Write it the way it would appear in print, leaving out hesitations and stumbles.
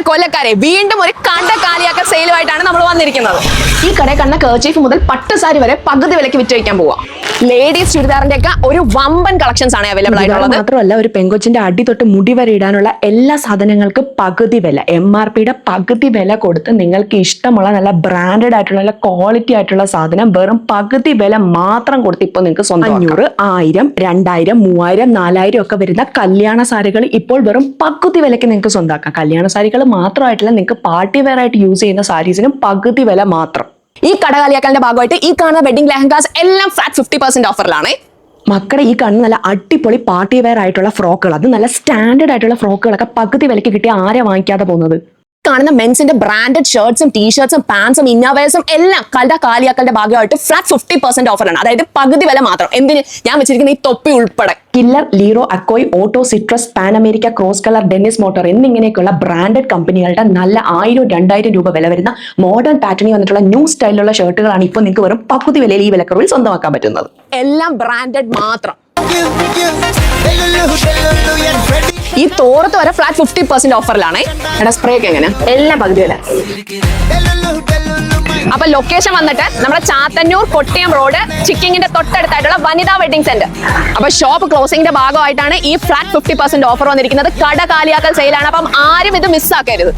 കൊല്ലക്കാരെ വീണ്ടും ഒരു കണ്ട കാലിയാക്കൽ സെയിലുമായിട്ടാണ് നമ്മൾ വന്നിരിക്കുന്നത്. ഈ കടയിൽ കണ്ട കർച്ചീഫ് മുതൽ പട്ടുസാരി വരെ പകുതി വിലയ്ക്ക് വിറ്റ് വയ്ക്കാൻ പോവാം. ലേഡീസ് ചുരിദാറിന്റെ ഒക്കെ ഒരു വമ്പൻ കളക്ഷൻസ് ആണ് അവൈലബിൾ ആയിട്ടുള്ളത്. മാത്രമല്ല ഒരു പെങ്കൊച്ചിന്റെ അടി തൊട്ട് മുടി വരെ ഇടാനുള്ള എല്ലാ സാധനങ്ങൾക്കും പകുതി വില, MRPയുടെ പകുതി വില കൊടുത്ത് നിങ്ങൾക്ക് ഇഷ്ടമുള്ള നല്ല ബ്രാൻഡഡ് ആയിട്ടുള്ള നല്ല ക്വാളിറ്റി ആയിട്ടുള്ള സാധനം വെറും പകുതി വില മാത്രം കൊടുത്ത് ഇപ്പോൾ നിങ്ങൾക്ക് സ്വന്തം 500, 1000, 2000, 3000, 4000 ഒക്കെ വരുന്ന കല്യാണ സാരികൾ ഇപ്പോൾ വെറും പകുതി വിലയ്ക്ക് നിങ്ങൾക്ക് സ്വന്തമാക്കാം. കല്യാണ സാരികൾ മാത്രമായിട്ടില്ല, നിങ്ങൾക്ക് പാർട്ടി വെയർ ആയിട്ട് യൂസ് ചെയ്യുന്ന സാരീസിനും പകുതി വില മാത്രം. ഈ കടകാലിയാക്കലിന്റെ ഭാഗമായിട്ട് ഈ കാണുന്ന വെഡിംഗ് ലെഹങ്കാസ് എല്ലാം ഫ്ലാറ്റ് 50% ഓഫറിലാണ്. മക്കളുടെ ഈ കാണുന്ന നല്ല അടിപൊളി പാർട്ടി വെയർ ആയിട്ടുള്ള ഫ്രോക്കുകൾ, അത് നല്ല സ്റ്റാൻഡേർഡ് ആയിട്ടുള്ള ഫ്രോക്കുകളൊക്കെ പകുതി വിലയ്ക്ക് കിട്ടി ആരെ വാങ്ങിക്കാതെ പോകുന്നത്. കാണുന്ന മെൻസിന്റെ ബ്രാൻഡഡ് ഷർട്ട്സും ടീഷർട്സും പാൻസും ഇന്നോവേഴ്സും എല്ലാം കാലിയാക്കലിന്റെ ഭാഗമായിട്ട് ഫ്ലാറ്റ് 50% ഓഫറാണ്. അതായത് പകുതി വില മാത്രം. എന്തിന് ഞാൻ വെച്ചിരിക്കുന്ന ഈ തൊപ്പി ഉൾപ്പെടെ കില്ലർ, ലീറോ, അക്കോയ്, Otto, Citrus, Pan America, Cross Colour, Dennis Motor എന്നിങ്ങനെയൊക്കെയുള്ള ബ്രാൻഡഡ് കമ്പനികളുടെ നല്ല 1000, 2000 രൂപ വില വരുന്ന മോഡേൺ പാറ്റേണിൽ വന്നിട്ടുള്ള ന്യൂ സ്റ്റൈലിലുള്ള ഷർട്ടുകളാണ് ഇപ്പോൾ നിങ്ങൾക്ക് വെറും പകുതി വിലയിൽ ഈ വിലക്കുറവിൽ സ്വന്തമാക്കാൻ പറ്റുന്നത്. എല്ലാം ബ്രാൻഡഡ് മാത്രം. ഈ തോറത്ത് വരെ ഫ്ലാറ്റ് 50% ഓഫറിലാണ്. എടാ സ്പ്രേ ഒക്കെ എങ്ങനെ എല്ലാം പകുതി വില. അപ്പൊ ലൊക്കേഷൻ വന്നിട്ട് നമ്മുടെ ചാത്തന്നൂർ കൊട്ടിയം റോഡ് ചിക്കിങ്ങിന്റെ തൊട്ടടുത്തായിട്ടുള്ള വനിതാ വെഡിങ് സെന്റർ. അപ്പൊ ഷോപ്പ് ക്ലോസിംഗിന്റെ ഭാഗമായിട്ടാണ് ഈ ഫ്ലാറ്റ് 50% ഓഫർ വന്നിരിക്കുന്നത്. കട കാലിയാക്കൽ സെയിലാണ്. അപ്പം ആരും ഇത് മിസ്സാക്കരുത്.